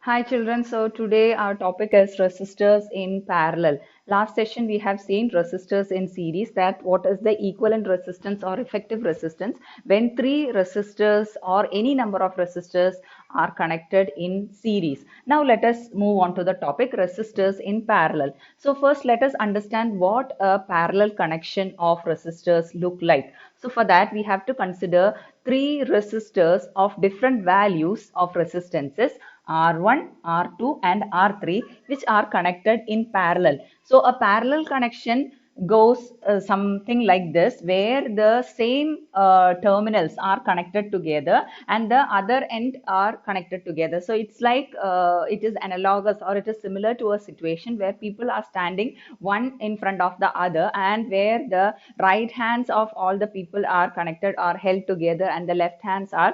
Hi children, so today our topic is resistors in parallel. Last session we have seen resistors in series, that what is the equivalent resistance or effective resistance when three resistors or any number of resistors are connected in series. Now let us move on to the topic resistors in parallel. So first let us understand what a parallel connection of resistors look like. So for that we have to consider three resistors of different values of resistances R1, R2 and R3 which are connected in parallel. So a parallel connection goes something like this, where the same terminals are connected together and the other end are connected together. So it's like it is analogous, or it is similar to a situation where people are standing one in front of the other, and where the right hands of all the people are connected or held together and the left hands are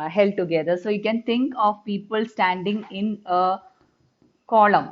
held together. So you can think of people standing in a column.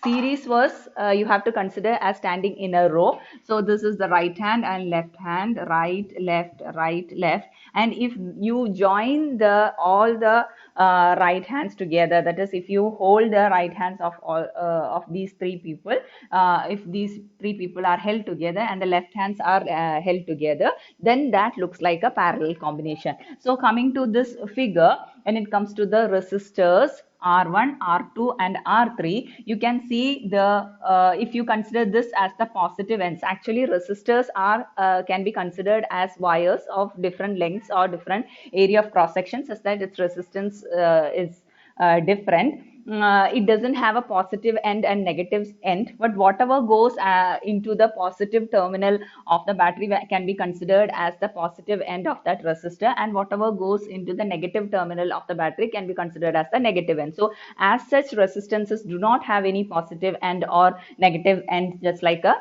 Series was you have to consider as standing in a row. So this is the right hand and left hand, right left, and if you join the all the right hands together, that is if you hold the right hands of all of these three people, if these three people are held together and the left hands are held together, then that looks like a parallel combination. So coming to this figure, when it comes to the resistors R1, R2 and R3, you can see the, if you consider this as the positive ends, actually resistors are can be considered as wires of different lengths or different area of cross section, such that its resistance is different. It doesn't have a positive end and negative end, but whatever goes into the positive terminal of the battery can be considered as the positive end of that resistor, and whatever goes into the negative terminal of the battery can be considered as the negative end. So as such, resistances do not have any positive end or negative end, just like a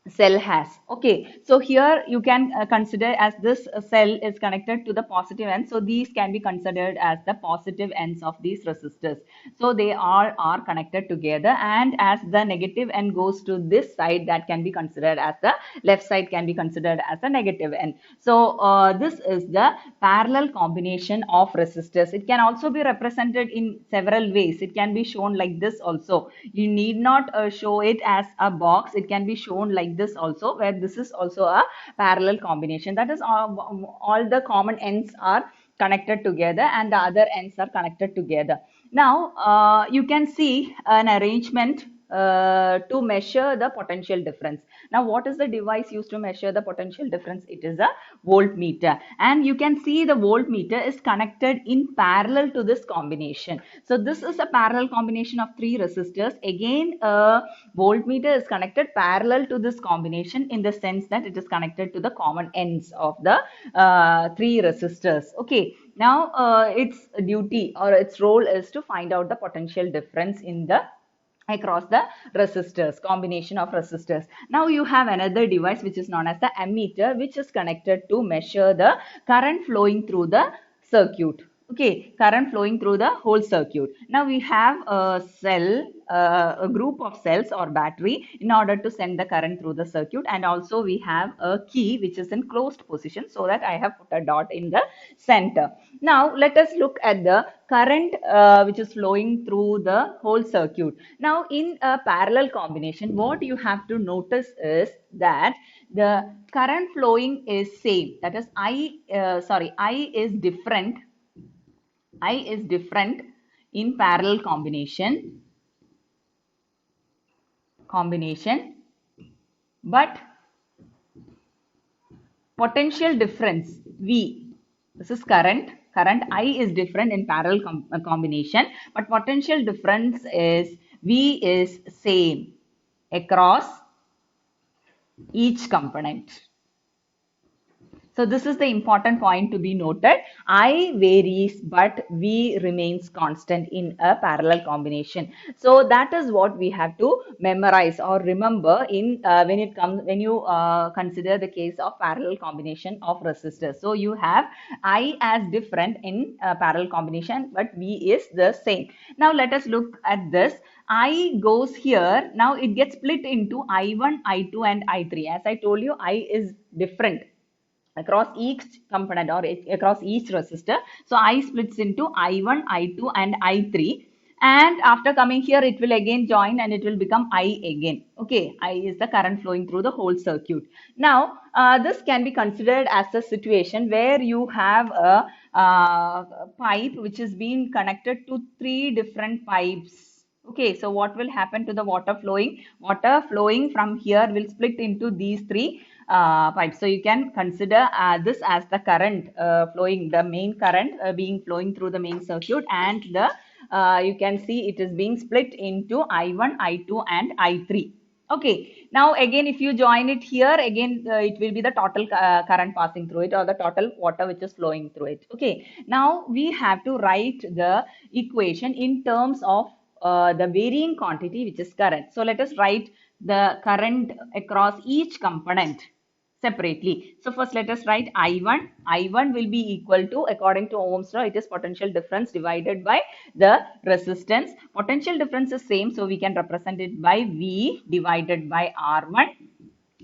cell has. Okay, so here you can consider as this cell is connected to the positive end, so these can be considered as the positive ends of these resistors. So they all are connected together, and as the negative end goes to this side, that can be considered as the left side, can be considered as a negative end. So this is the parallel combination of resistors. It can also be represented in several ways. It can be shown like this also. You need not show it as a box. It can be shown like this also, where this is also a parallel combination. That is all the common ends are connected together and the other ends are connected together. Now you can see an arrangement to measure the potential difference. Now what is the device used to measure the potential difference? It is a voltmeter, and you can see the voltmeter is connected in parallel to this combination. So this is a parallel combination of three resistors. Again, a voltmeter is connected parallel to this combination in the sense that it is connected to the common ends of the three resistors. Okay, now its duty or its role is to find out the potential difference in the across the resistors, combination of resistors. Now you have another device which is known as the ammeter, which is connected to measure the current flowing through the circuit. Okay, current flowing through the whole circuit. Now we have a cell, a group of cells or battery in order to send the current through the circuit, and also we have a key which is in closed position, so that I have put a dot in the center. Now let us look at the current which is flowing through the whole circuit. Now in a parallel combination, what you have to notice is that the current flowing is same. That is I is different. I is different in parallel combination, but potential difference V. This is current. Current I is different in parallel combination, but potential difference is V is same across each component. So this is the important point to be noted. I varies, but V remains constant in a parallel combination. So that is what we have to memorize or remember in when you consider the case of parallel combination of resistors. So you have I as different in parallel combination, but V is the same. Now let us look at this. I goes here. Now it gets split into I1, I2 and I3. As I told you, I is different across each component or across each resistor. So I splits into I1, I2 and I3. and after coming here it will again join and it will become I again. Okay, I is the current flowing through the whole circuit. Now this can be considered as a situation where you have a pipe which is being connected to three different pipes. Okay, so what will happen to the water flowing? Water flowing from here will split into these three pipes. So you can consider this as the current flowing, the main current being flowing through the main circuit, and the you can see it is being split into I1, I2 and I3. Okay, now again if you join it here, again it will be the total current passing through it, or the total water which is flowing through it. Okay, now we have to write the equation in terms of the varying quantity which is current. So let us write the current across each component separately. So first let us write I1. I1 will be equal to, according to Ohm's law, it is potential difference divided by the resistance. Potential difference is same, so we can represent it by V divided by R1.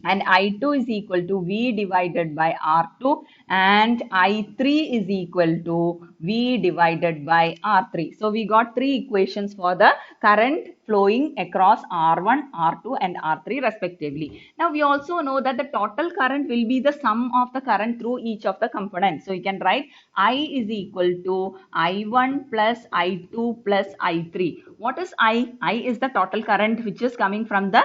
And I2 is equal to V divided by R2, and I3 is equal to V divided by R3. So we got three equations for the current flowing across R1, R2 and R3 respectively. Now we also know that the total current will be the sum of the current through each of the components. So you can write I is equal to I1 plus I2 plus I3. What is I? I is the total current which is coming from the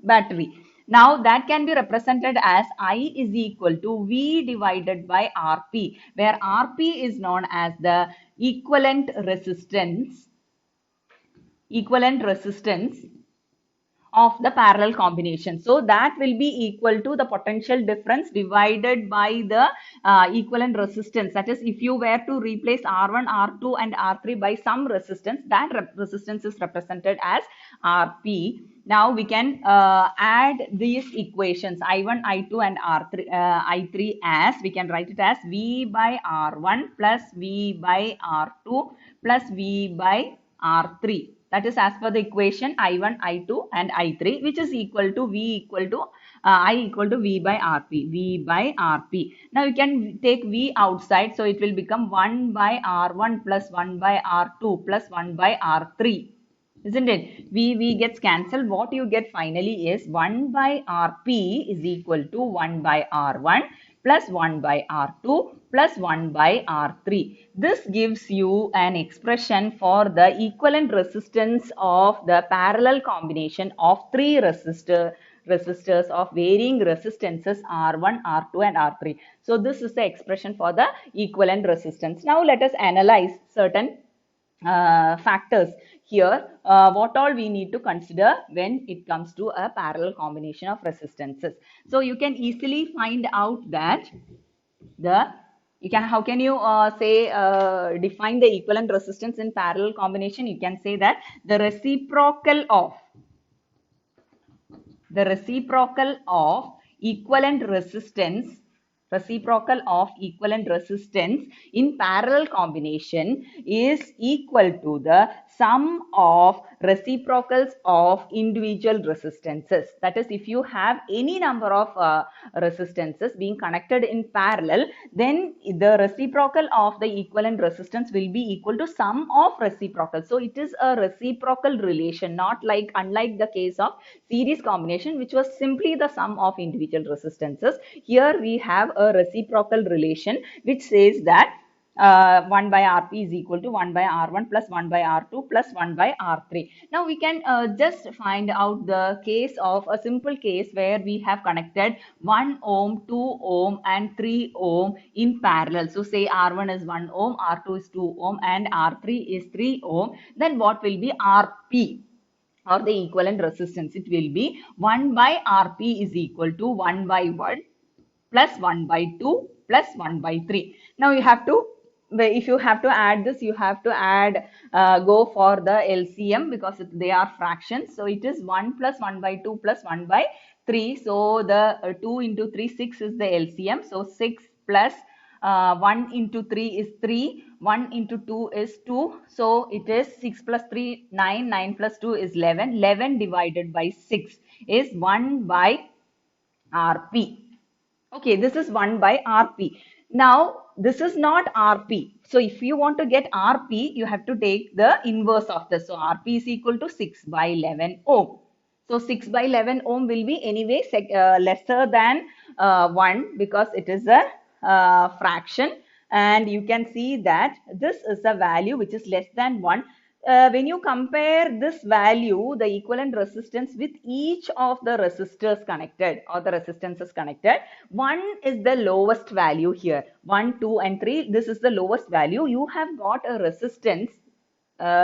battery. Now that can be represented as I is equal to V divided by Rp, where Rp is known as the equivalent resistance of the parallel combination. So that will be equal to the potential difference divided by the equivalent resistance. That is, if you were to replace R1, R2 and R3 by some resistance, that resistance is represented as Rp. Now we can add these equations I1, I2 and R3, I3 as, we can write it as V by R1 plus V by R2 plus V by R3. That is as per the equation I1, I2 and I3, which is equal to V equal to I equal to V by Rp. V by Rp. Now you can take V outside, so it will become 1 by R1 plus 1 by R2 plus 1 by R3. Isn't it? V gets cancelled. What you get finally is 1 by Rp is equal to 1 by R1 plus 1 by R2 plus 1 by R3. This gives you an expression for the equivalent resistance of the parallel combination of three resistors of varying resistances R1, R2 and R3. So this is the expression for the equivalent resistance. Now let us analyze certain factors here, what all we need to consider when it comes to a parallel combination of resistances. So you can easily find out that how can you define the equivalent resistance in parallel combination? You can say that the reciprocal of equivalent resistance in parallel combination is equal to the sum of reciprocals of individual resistances. That is, if you have any number of resistances being connected in parallel, then the reciprocal of the equivalent resistance will be equal to sum of reciprocals. So it is a reciprocal relation, not like, unlike the case of series combination, which was simply the sum of individual resistances. Here we have a reciprocal relation which says that 1 by Rp is equal to 1 by R1 plus 1 by R2 plus 1 by R3. Now we can just find out the case of a simple case where we have connected 1 ohm, 2 ohm and 3 ohm in parallel. So say R1 is 1 ohm, R2 is 2 ohm and R3 is 3 ohm. Then what will be Rp? Or the equivalent resistance? It will be 1 by Rp is equal to 1 by 1 plus 1 by 2 plus 1 by 3. Now you have to, if you have to add this, you have to add, go for the LCM because they are fractions. So it is 1 plus 1 by 2 plus 1 by 3. So the 2 into 3, 6 is the LCM. So 6 plus 1 into 3 is 3, 1 into 2 is 2. So it is 6 plus 3, 9, 9 plus 2 is 11. 11 divided by 6 is 1 by Rp. Okay, this is 1 by Rp. Now, this is not RP. So if you want to get RP, you have to take the inverse of this. So RP is equal to 6 by 11 ohm. So 6 by 11 ohm will be anyway lesser than 1 because it is a fraction, and you can see that this is a value which is less than 1. When you compare this value, the equivalent resistance with each of the resistors connected or the resistances connected, 1 is the lowest value here. 1, 2 and 3, this is the lowest value. You have got a resistance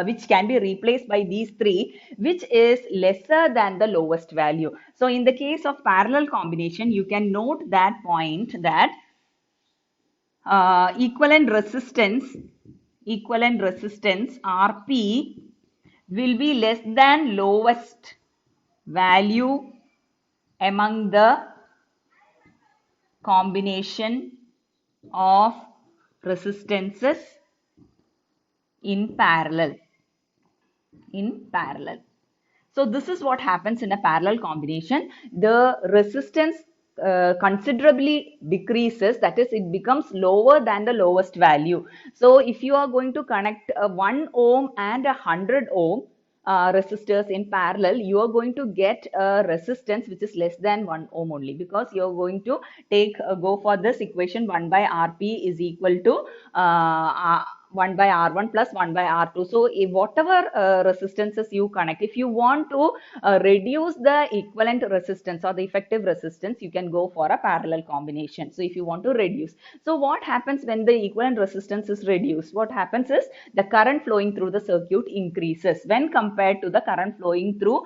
which can be replaced by these three, which is lesser than the lowest value. So in the case of parallel combination, you can note that point that equivalent resistance RP will be less than lowest value among the combination of resistances in parallel. So this is what happens in a parallel combination. The resistance considerably decreases, that is, it becomes lower than the lowest value. So if you are going to connect a 1 ohm and a 100 ohm resistors in parallel, you are going to get a resistance which is less than 1 ohm only, because you are going to go for this equation. 1 by Rp is equal to 1 by R1 plus 1 by R2. So if whatever resistances you connect, if you want to reduce the equivalent resistance or the effective resistance, you can go for a parallel combination. So if you want to reduce, so what happens when the equivalent resistance is reduced? What happens is the current flowing through the circuit increases when compared to the current flowing through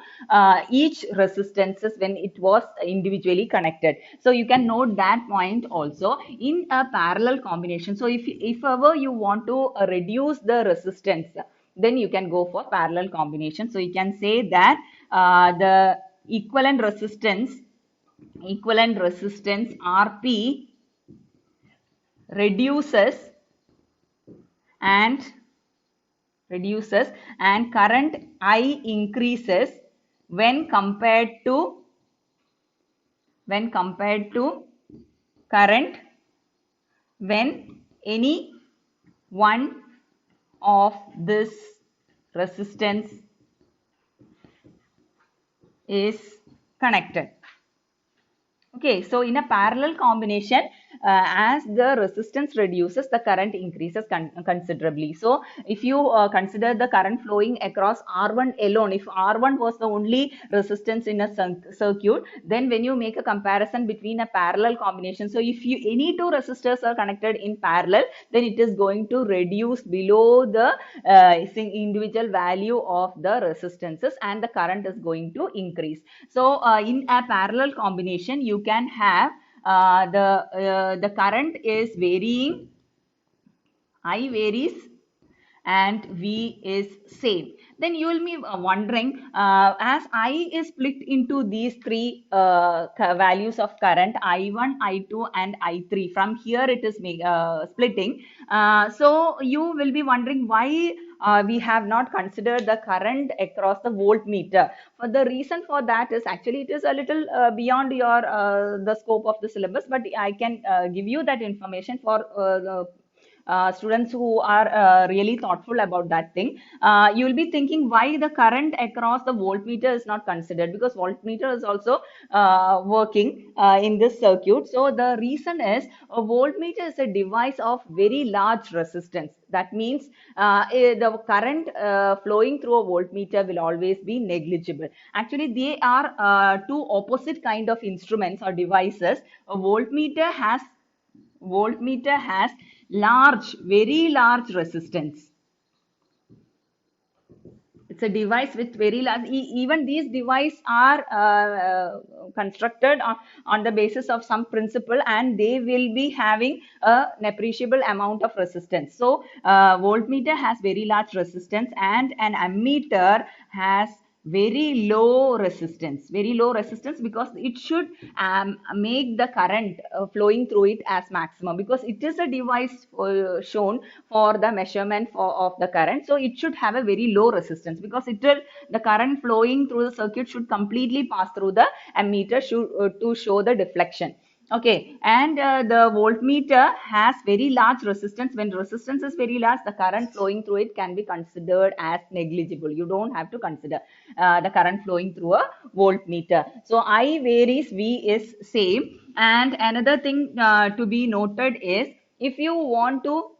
each resistances when it was individually connected. So you can note that point also in a parallel combination. So if ever you want to reduce the resistance, then you can go for parallel combination. So you can say that the equivalent resistance RP reduces and current I increases when compared to current when any one of this resistance is connected. Okay, so in a parallel combination, as the resistance reduces, the current increases considerably. So if you consider the current flowing across R1 alone, if R1 was the only resistance in a circuit, then when you make a comparison between a parallel combination, so if any two resistors are connected in parallel, then it is going to reduce below the individual value of the resistances, and the current is going to increase. So in a parallel combination, you can have the current is varying, I varies and V is same. Then you will be wondering, as I is split into these three values of current, I1, I2 and I3. From here it is splitting. So you will be wondering why we have not considered the current across the voltmeter. For the reason for that is actually it is a little beyond your the scope of the syllabus, but I can give you that information for students who are really thoughtful about that thing. You will be thinking why the current across the voltmeter is not considered, because voltmeter is also working in this circuit. So the reason is a voltmeter is a device of very large resistance. That means the current flowing through a voltmeter will always be negligible. Actually, they are two opposite kind of instruments or devices. A voltmeter has very large resistance. It's a device with very large, even these devices are constructed on the basis of some principle, and they will be having an appreciable amount of resistance. So voltmeter has very large resistance, and an ammeter has very low resistance, because it should make the current flowing through it as maximum, because it is a device shown for the measurement of the current. So it should have a very low resistance, because the current flowing through the circuit should completely pass through the ammeter to show the deflection. Okay, and the voltmeter has very large resistance. When resistance is very large, the current flowing through it can be considered as negligible. You don't have to consider the current flowing through a voltmeter. So I varies, V is same. And another thing to be noted is, if you want to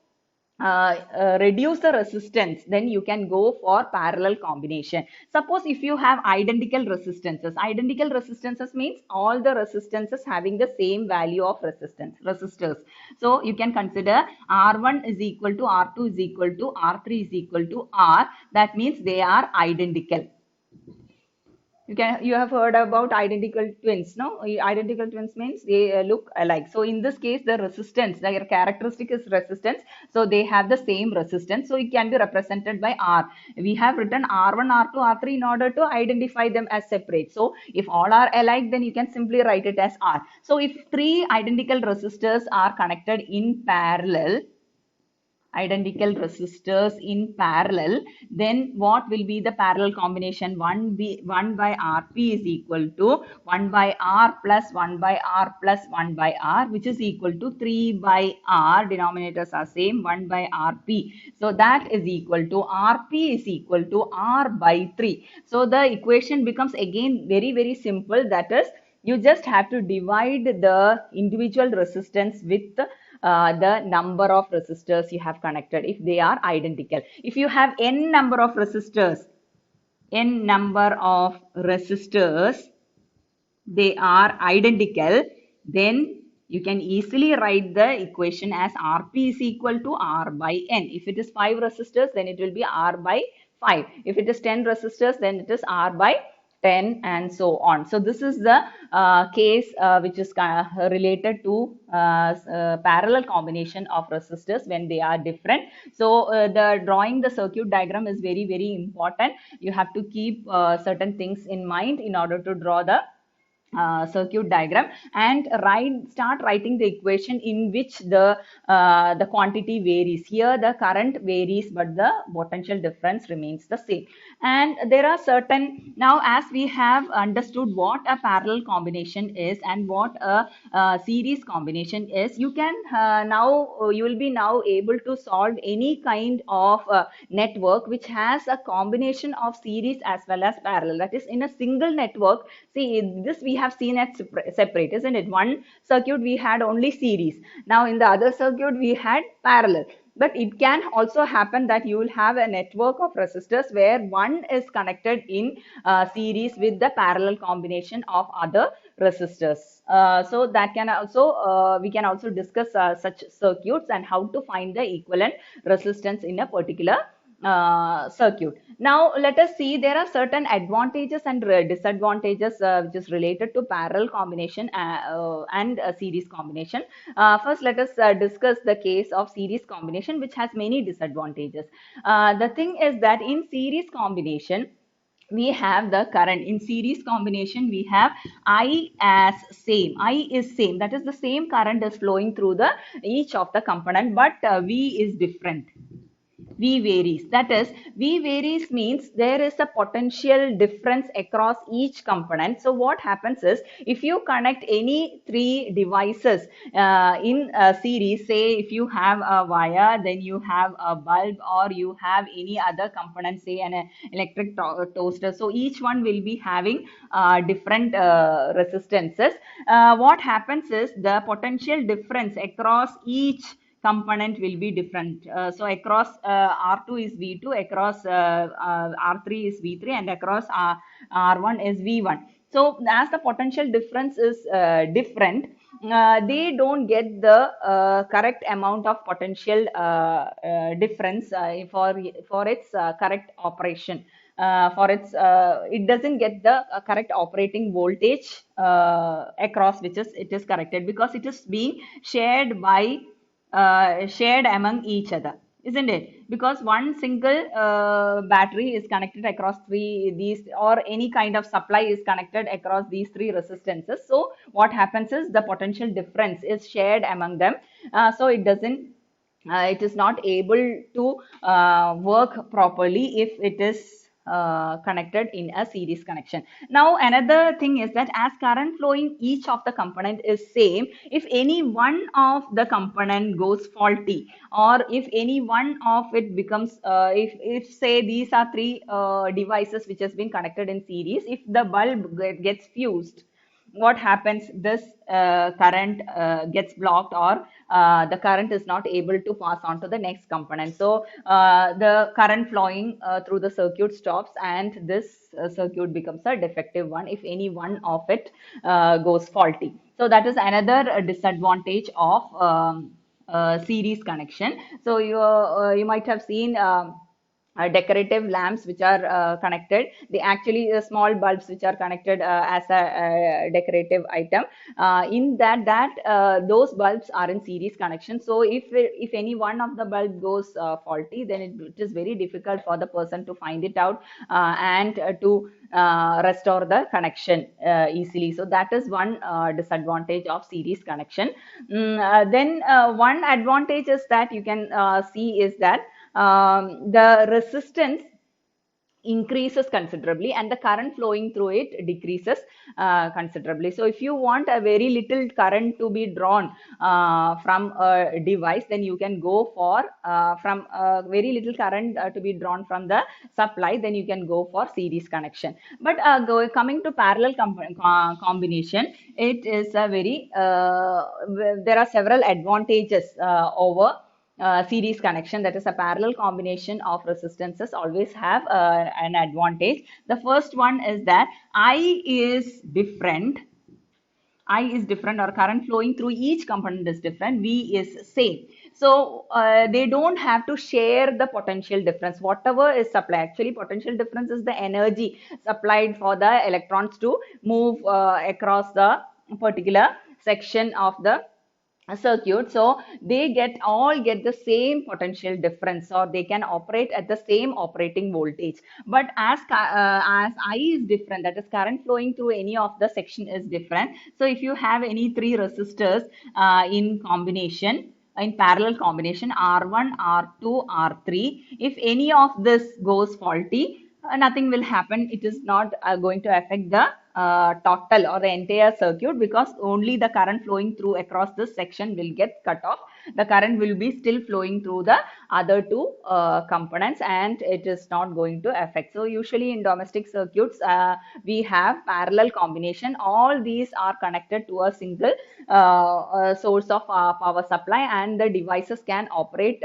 reduce the resistance, then you can go for parallel combination. Suppose if you have identical resistances means all the resistances having the same value of resistors. So you can consider R1 is equal to R2 is equal to R3 is equal to R. That means they are identical. You have heard about identical twins, no? Identical twins means they look alike. So in this case, the resistance, their characteristic is resistance. So they have the same resistance. So it can be represented by R. We have written R1, R2, R3 in order to identify them as separate. So if all are alike, then you can simply write it as R. So if three identical resistors are connected in parallel, identical resistors in parallel, then what will be the parallel combination? 1 by Rp is equal to 1 by R plus 1 by R plus 1 by R, which is equal to 3 by R. Denominators are same, 1 by Rp. So that is equal to Rp is equal to R by 3. So the equation becomes again very, very simple. That is, you just have to divide the individual resistance with the number of resistors you have connected if they are identical. If you have n number of resistors, they are identical, then you can easily write the equation as Rp is equal to R by N. If it is 5 resistors, then it will be R by 5. If it is 10 resistors, then it is R by 10 and so on. So this is the case which is related to parallel combination of resistors when they are different. So the drawing the circuit diagram is very, very important. You have to keep certain things in mind in order to draw the circuit diagram, and start writing the equation in which the quantity varies. Here the current varies, but the potential difference remains the same. And there are certain, now as we have understood what a parallel combination is and what a series combination is, you can you will be now able to solve any kind of network which has a combination of series as well as parallel. That is, in a single network, see, this we have seen at separate, isn't it? One circuit we had only series. Now in the other circuit we had parallel. But it can also happen that you will have a network of resistors where one is connected in series with the parallel combination of other resistors. So that can also, we can also discuss such circuits and how to find the equivalent resistance in a particular circuit. Now let us see, there are certain advantages and disadvantages which is related to parallel combination and series combination. First, let us discuss the case of series combination, which has many disadvantages. The thing is that in series combination, we have the current. In series combination, we have I as same. I is same. That is, the same current is flowing through the each of the component, but V is different. V varies. That is, V varies means there is a potential difference across each component. So what happens is, if you connect any three devices in a series, say if you have a wire, then you have a bulb, or you have any other component, say an electric toaster. So each one will be having different resistances. What happens is, the potential difference across each component will be different. So across R2 is V2, across R3 is V3, and across R1 is V1. So as the potential difference is different, they don't get the correct amount of potential difference for its correct operation. It doesn't get the correct operating voltage across which it is corrected, because it is being shared among each other, isn't it? Because one single battery is connected across these, or any kind of supply is connected across these three resistances. So what happens is, the potential difference is shared among them. So it is not able to work properly if it is connected in a series connection. Now another thing is that as current flow in each of the component is same, if any one of the component goes faulty, or if any one of it becomes if say these are three devices which has been connected in series, if the bulb gets fused, what happens, this current gets blocked, or the current is not able to pass on to the next component. So the current flowing through the circuit stops, and this circuit becomes a defective one if any one of it goes faulty. So that is another disadvantage of series connection. So you might have seen decorative lamps which are connected. They actually small bulbs which are connected as a decorative item. In that those bulbs are in series connection. So if any one of the bulb goes faulty, then it is very difficult for the person to find it out and to restore the connection easily. So that is one disadvantage of series connection. Then one advantage is that you can see is that the resistance increases considerably and the current flowing through it decreases considerably. So if you want a very little current to be drawn from a device, then you can go for from very little current to be drawn from the supply, then you can go for series connection. But coming to parallel combination, it is a very there are several advantages over series connection. That is, a parallel combination of resistances always have an advantage. The first one is that I is different. I is different, or current flowing through each component is different. V is same. So they don't have to share the potential difference. Whatever is supplied, actually potential difference is the energy supplied for the electrons to move across the particular section of the circuit. So they all get the same potential difference, or they can operate at the same operating voltage. But as I is different, that is current flowing through any of the section is different. So if you have any three resistors in combination, in parallel combination, R1, R2, R3, if any of this goes faulty, nothing will happen. It is not going to affect the total or the entire circuit, because only the current flowing through across this section will get cut off. The current will be still flowing through the other two components, and it is not going to affect. So usually in domestic circuits, we have parallel combination. All these are connected to a single source of power supply, and the devices can operate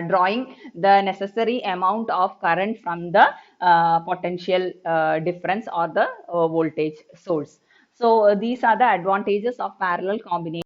drawing the necessary amount of current from the potential difference or the voltage source. So these are the advantages of parallel combination.